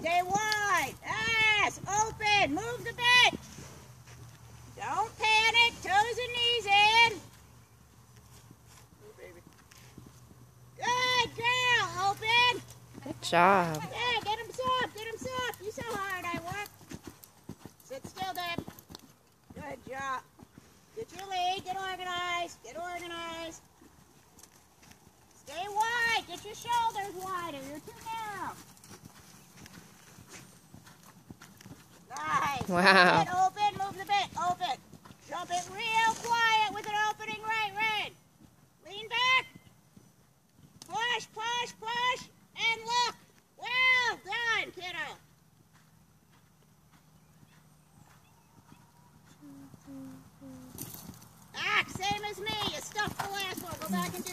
Stay wide. Ass open. Move the bit. Don't panic. Toes and knees in. Oh, baby. Good girl. Open. Good job. Yeah, get him soft. Get him soft. You saw how hard I work. Sit still, Deb. Good job. Get your lead. Get organized. Get organized. Stay wide. Get your shoulders wider. You're too narrow. Nice. Wow. Open. Move the bit. Open. Jump it real quiet with an opening right rein. Lean back. Push, push, push. And look. Well done, kiddo. Same as me. You stuffed the last one. Go back and do